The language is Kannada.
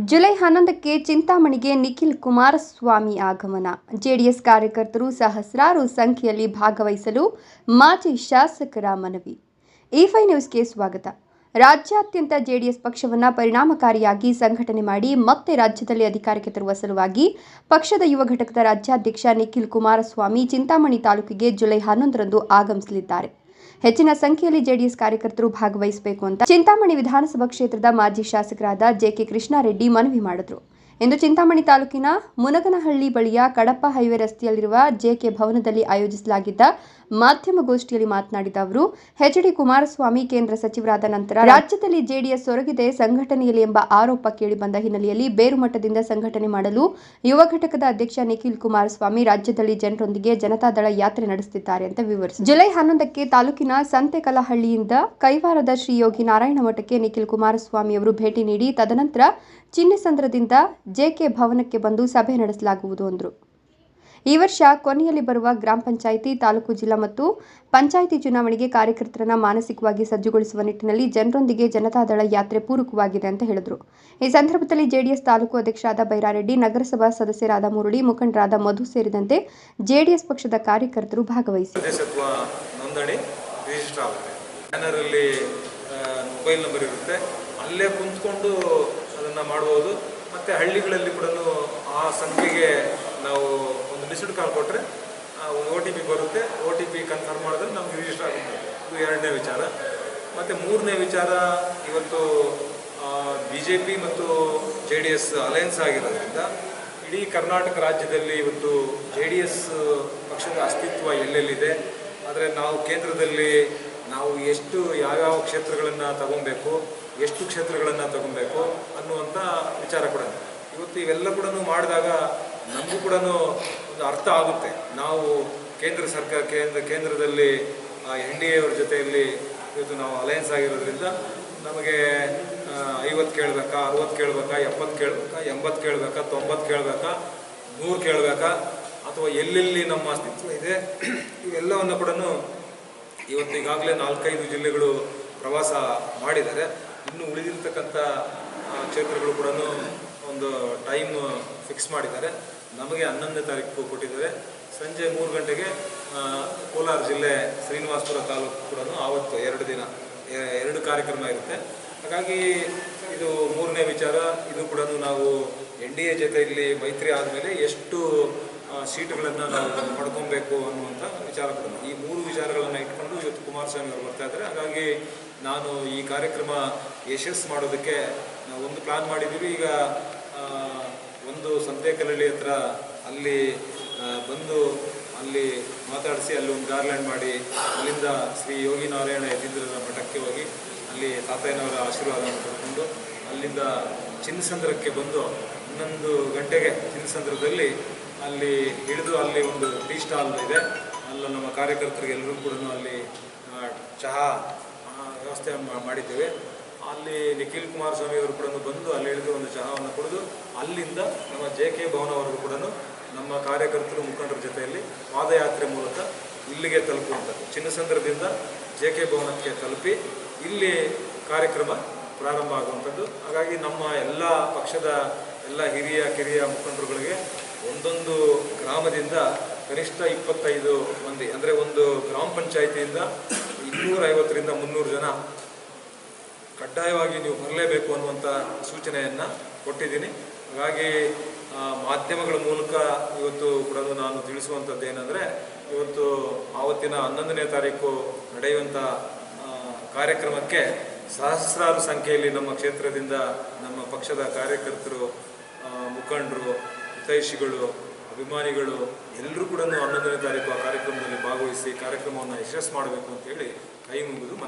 ಜುಲೈ 11ಕ್ಕೆ ಚಿಂತಾಮಣಿಗೆ ನಿಖಿಲ್ ಕುಮಾರಸ್ವಾಮಿ ಆಗಮನ. ಜೆಡಿಎಸ್ ಕಾರ್ಯಕರ್ತರು ಸಹಸ್ರಾರು ಸಂಖ್ಯೆಯಲ್ಲಿ ಭಾಗವಹಿಸಲು ಮಾಜಿ ಶಾಸಕರ ಮನವಿ. E5 ನ್ಯೂಸ್ಗೆ ಸ್ವಾಗತ. ರಾಜ್ಯಾದ್ಯಂತ ಜೆಡಿಎಸ್ ಪಕ್ಷವನ್ನು ಪರಿಣಾಮಕಾರಿಯಾಗಿ ಸಂಘಟನೆ ಮಾಡಿ ಮತ್ತೆ ರಾಜ್ಯದಲ್ಲಿ ಅಧಿಕಾರಕ್ಕೆ ತರುವ ಸಲುವಾಗಿ ಪಕ್ಷದ ಯುವ ಘಟಕದ ರಾಜ್ಯಾಧ್ಯಕ್ಷ ನಿಖಿಲ್ ಕುಮಾರಸ್ವಾಮಿ ಚಿಂತಾಮಣಿ ತಾಲೂಕಿಗೆ ಜುಲೈ 11ರಂದು ಆಗಮಿಸಲಿದ್ದಾರೆ. ಹೆಚ್ಚಿನ ಸಂಖ್ಯೆಯಲ್ಲಿ ಜೆಡಿಎಸ್ ಕಾರ್ಯಕರ್ತರು ಭಾಗವಹಿಸಬೇಕು ಅಂತ ಚಿಂತಾಮಣಿ ವಿಧಾನಸಭಾ ಕ್ಷೇತ್ರದ ಮಾಜಿ ಶಾಸಕರಾದ ಜೆ.ಕೆ. ಕೃಷ್ಣಾರೆಡ್ಡಿ ಮನವಿ ಮಾಡಿದರು. ಇಂದು ಚಿಂತಾಮಣಿ ತಾಲೂಕಿನ ಮುನಗನಹಳ್ಳಿ ಬಳಿಯ ಕಡಪ ಹೈವೇ ರಸ್ತೆಯಲ್ಲಿರುವ ಜೆ.ಕೆ. ಭವನದಲ್ಲಿ ಆಯೋಜಿಸಲಾಗಿದ್ದ ಮಾಧ್ಯಮಗೋಷ್ಠಿಯಲ್ಲಿ ಮಾತನಾಡಿದ ಅವರು, ಎಚ್.ಡಿ. ಕುಮಾರಸ್ವಾಮಿ ಕೇಂದ್ರ ಸಚಿವರಾದ ನಂತರ ರಾಜ್ಯದಲ್ಲಿ ಜೆಡಿಎಸ್ ಸೊರಗಿದೆ ಸಂಘಟನೆಯಲ್ಲಿ ಎಂಬ ಆರೋಪ ಕೇಳಿಬಂದ ಹಿನ್ನೆಲೆಯಲ್ಲಿ ಬೇರು ಮಟ್ಟದಿಂದ ಸಂಘಟನೆ ಮಾಡಲು ಯುವ ಘಟಕದ ಅಧ್ಯಕ್ಷ ನಿಖಿಲ್ ಕುಮಾರಸ್ವಾಮಿ ರಾಜ್ಯದಲ್ಲಿ ಜನರೊಂದಿಗೆ ಜನತಾದಳ ಯಾತ್ರೆ ನಡೆಸುತ್ತಿದ್ದಾರೆ ಅಂತ ವಿವರಿಸಿದರು. ಜುಲೈ 11ಕ್ಕೆ ತಾಲೂಕಿನ ಸಂತೆಕಲಹಳ್ಳಿಯಿಂದ ಕೈವಾರದ ಶ್ರೀ ಯೋಗಿ ನಾರಾಯಣ ಮಠಕ್ಕೆ ನಿಖಿಲ್ ಕುಮಾರಸ್ವಾಮಿ ಅವರು ಭೇಟಿ ನೀಡಿ ತದನಂತರ ಚಿನ್ನಸಂದ್ರದಿಂದ ಜೆ.ಕೆ. ಭವನಕ್ಕೆ ಬಂದು ಸಭೆ ನಡೆಸಲಾಗುವುದು ಎಂದರು. ಈ ವರ್ಷ ಕೊನೆಯಲ್ಲಿ ಬರುವ ಗ್ರಾಮ ಪಂಚಾಯಿತಿ, ತಾಲೂಕು, ಜಿಲ್ಲಾ ಮತ್ತು ಪಂಚಾಯಿತಿ ಚುನಾವಣೆಗೆ ಕಾರ್ಯಕರ್ತರನ್ನು ಮಾನಸಿಕವಾಗಿ ಸಜ್ಜುಗೊಳಿಸುವ ನಿಟ್ಟಿನಲ್ಲಿ ಜನರೊಂದಿಗೆ ಜನತಾದಳ ಯಾತ್ರೆ ಪೂರಕವಾಗಿದೆ ಅಂತ ಹೇಳಿದರು. ಈ ಸಂದರ್ಭದಲ್ಲಿ ಜೆಡಿಎಸ್ ತಾಲೂಕು ಅಧ್ಯಕ್ಷರಾದ ಬೈರಾರೆಡ್ಡಿ, ನಗರಸಭಾ ಸದಸ್ಯರಾದ ಮುರಳಿ, ಮುಖಂಡರಾದ ಮಧು ಸೇರಿದಂತೆ ಜೆಡಿಎಸ್ ಪಕ್ಷದ ಕಾರ್ಯಕರ್ತರು ಭಾಗವಹಿಸಿದರು. ಮೊಬೈಲ್ ನಂಬರ್ ಇರುತ್ತೆ, ಅಲ್ಲೇ ಕುಂತ್ಕೊಂಡು ಅದನ್ನು ಮಾಡ್ಬೋದು. ಮತ್ತು ಹಳ್ಳಿಗಳಲ್ಲಿ ಕೂಡ ಆ ಸಂಖ್ಯೆಗೆ ನಾವು ಒಂದು ಮಿಸ್ಡ್ ಕಾಲ್ ಕೊಟ್ಟರೆ ಒಂದು OTP ಬರುತ್ತೆ. OTP ಕನ್ಫರ್ಮ್ ಮಾಡಿದ್ರೆ ನಮ್ಗೆ ರಿಜಿಸ್ಟರ್ ಆಗುತ್ತೆ. ಇದು ಎರಡನೇ ವಿಚಾರ. ಮತ್ತು ಮೂರನೇ ವಿಚಾರ, ಇವತ್ತು BJP ಮತ್ತು JDS ಅಲಯನ್ಸ್ ಆಗಿರೋದ್ರಿಂದ ಇಡೀ ಕರ್ನಾಟಕ ರಾಜ್ಯದಲ್ಲಿ ಇವತ್ತು JDS ಪಕ್ಷದ ಅಸ್ತಿತ್ವ ಎಲ್ಲೆಲ್ಲಿದೆ, ಆದರೆ ನಾವು ಕೇಂದ್ರದಲ್ಲಿ ನಾವು ಯಾವ್ಯಾವ ಕ್ಷೇತ್ರಗಳನ್ನು ತಗೊಬೇಕು, ಎಷ್ಟು ಕ್ಷೇತ್ರಗಳನ್ನು ತಗೊಬೇಕು ಅನ್ನುವಂಥ ವಿಚಾರ ಕೂಡ ಇವತ್ತು ಇವೆಲ್ಲ ಕೂಡ ಮಾಡಿದಾಗ ನಮಗೂ ಕೂಡ ಒಂದು ಅರ್ಥ ಆಗುತ್ತೆ. ನಾವು ಕೇಂದ್ರ ಸರ್ಕಾರ ಕೇಂದ್ರದಲ್ಲಿ NDA ಅವ್ರ ಜೊತೆಯಲ್ಲಿ ಇವತ್ತು ನಾವು ಅಲಯನ್ಸ್ ಆಗಿರೋದ್ರಿಂದ ನಮಗೆ 50 ಕೇಳಬೇಕಾ, 60 ಕೇಳಬೇಕಾ, 70 ಕೇಳಬೇಕಾ, 80 ಕೇಳಬೇಕಾ, 90 ಕೇಳಬೇಕಾ, 100 ಕೇಳಬೇಕಾ, ಅಥವಾ ಎಲ್ಲೆಲ್ಲಿ ನಮ್ಮ ಅಸ್ತಿತ್ವ ಇದೆ ಇವೆಲ್ಲವನ್ನು ಕೂಡ ಇವತ್ತು ಈಗಾಗಲೇ 4-5 ಜಿಲ್ಲೆಗಳು ಪ್ರವಾಸ ಮಾಡಿದ್ದಾರೆ. ಇನ್ನು ಉಳಿದಿರ್ತಕ್ಕಂಥ ಕ್ಷೇತ್ರಗಳು ಕೂಡ ಒಂದು ಟೈಮ್ ಫಿಕ್ಸ್ ಮಾಡಿದ್ದಾರೆ. ನಮಗೆ 11ನೇ ತಾರೀಕು ಕೊಟ್ಟಿದ್ದಾರೆ. ಸಂಜೆ 3 ಗಂಟೆಗೆ ಕೋಲಾರ ಜಿಲ್ಲೆ ಶ್ರೀನಿವಾಸಪುರ ತಾಲೂಕು ಕೂಡ ಆವತ್ತು 2 ದಿನ 2 ಕಾರ್ಯಕ್ರಮ ಇರುತ್ತೆ. ಹಾಗಾಗಿ ಇದು ಮೂರನೇ ವಿಚಾರ. ಇದು ಕೂಡ ನಾವು NDA ಜೊತೆಯಲ್ಲಿ ಮೈತ್ರಿ ಆದಮೇಲೆ ಎಷ್ಟು ಸೀಟುಗಳನ್ನು ನಾವು ಪಡ್ಕೊಬೇಕು ಅನ್ನುವಂಥ ವಿಚಾರ ಕೂಡ. ಈ 3 ವಿಚಾರಗಳನ್ನು ಇಟ್ಕೊಂಡು ಇವತ್ತು ಕುಮಾರಸ್ವಾಮಿ ಅವರು ಬರ್ತಾ ಇದ್ದಾರೆ. ಹಾಗಾಗಿ ನಾನು ಈ ಕಾರ್ಯಕ್ರಮ ಯಶಸ್ಸು ಮಾಡೋದಕ್ಕೆ ನಾವು ಒಂದು ಪ್ಲಾನ್ ಮಾಡಿದ್ದೀವಿ. ಈಗ ಒಂದು ಸಂತೆಕಲಹಳ್ಳಿ ಹತ್ರ ಅಲ್ಲಿ ಬಂದು ಅಲ್ಲಿ ಮಾತಾಡಿಸಿ ಅಲ್ಲಿ ಒಂದು ಗಾರ್ಲ್ಯಾಂಡ್ ಮಾಡಿ ಅಲ್ಲಿಂದ ಶ್ರೀ ಯೋಗಿ ನಾರಾಯಣ ಯತೀಂದ್ರರ ಮಠಕ್ಕೆ ಹೋಗಿ ಅಲ್ಲಿ ತಾತಯ್ಯನವರ ಆಶೀರ್ವಾದವನ್ನು ಪಡ್ಕೊಂಡು ಅಲ್ಲಿಂದ ಚಿನ್ನಸಂದ್ರಕ್ಕೆ ಬಂದು 11 ಗಂಟೆಗೆ ಚಿನ್ನಸಂದ್ರದಲ್ಲಿ ಅಲ್ಲಿ ಹಿಡಿದು ಅಲ್ಲಿ ಒಂದು ಟೀ ಸ್ಟಾಲ್ ಇದೆ. ಅಲ್ಲಿ ನಮ್ಮ ಕಾರ್ಯಕರ್ತರಿಗೆ ಎಲ್ಲರೂ ಕೂಡ ಅಲ್ಲಿ ಚಹಾ ವ್ಯವಸ್ಥೆ ಮಾಡಿದ್ದೇವೆ. ಅಲ್ಲಿ ನಿಖಿಲ್ ಕುಮಾರಸ್ವಾಮಿ ಅವರು ಕೂಡ ಬಂದು ಅಲ್ಲಿ ಹಿಡಿದು ಒಂದು ಚಹಾವನ್ನು ಕುಡಿದು ಅಲ್ಲಿಂದ ನಮ್ಮ ಜೆ.ಕೆ. ಭವನವರೆಗೂ ಕೂಡ ನಮ್ಮ ಕಾರ್ಯಕರ್ತರು ಮುಖಂಡರ ಜೊತೆಯಲ್ಲಿ ಪಾದಯಾತ್ರೆ ಮೂಲಕ ಇಲ್ಲಿಗೆ ತಲುಪುವಂಥದ್ದು. ಚಿನ್ನಸಂದ್ರದಿಂದ ಜೆ.ಕೆ. ಭವನಕ್ಕೆ ತಲುಪಿ ಇಲ್ಲಿ ಕಾರ್ಯಕ್ರಮ ಪ್ರಾರಂಭ ಆಗುವಂಥದ್ದು. ಹಾಗಾಗಿ ನಮ್ಮ ಎಲ್ಲ ಪಕ್ಷದ ಎಲ್ಲ ಹಿರಿಯ ಕಿರಿಯ ಮುಖಂಡರುಗಳಿಗೆ ಒಂದೊಂದು ಗ್ರಾಮದಿಂದ ಕನಿಷ್ಠ 25 ಮಂದಿ, ಅಂದರೆ ಒಂದು ಗ್ರಾಮ ಪಂಚಾಯಿತಿಯಿಂದ 250ರಿಂದ 300 ಜನ ಕಡ್ಡಾಯವಾಗಿ ನೀವು ಬರಲೇಬೇಕು ಅನ್ನುವಂಥ ಸೂಚನೆಯನ್ನು ಕೊಟ್ಟಿದ್ದೀನಿ. ಹಾಗಾಗಿ ಮಾಧ್ಯಮಗಳ ಮೂಲಕ ಇವತ್ತು ಕೂಡ ನಾನು ತಿಳಿಸುವಂಥದ್ದು ಏನಂದರೆ, ಇವತ್ತು ಆವತ್ತಿನ 11ನೇ ತಾರೀಕು ನಡೆಯುವಂಥ ಕಾರ್ಯಕ್ರಮಕ್ಕೆ ಸಹಸ್ರಾರು ಸಂಖ್ಯೆಯಲ್ಲಿ ನಮ್ಮ ಕ್ಷೇತ್ರದಿಂದ ನಮ್ಮ ಪಕ್ಷದ ಕಾರ್ಯಕರ್ತರು, ಮುಖಂಡರು, ಹಿತೈಷಿಗಳು, ಅಭಿಮಾನಿಗಳು ಎಲ್ಲರೂ ಕೂಡ 11ನೇ ತಾರೀಕು ಆ ಕಾರ್ಯಕ್ರಮದಲ್ಲಿ ಭಾಗವಹಿಸಿ ಕಾರ್ಯಕ್ರಮವನ್ನು ಯಶಸ್ಸು ಮಾಡಬೇಕು ಅಂತೇಳಿ ಕೈ ಮುಗಿದು ಮನವಿ.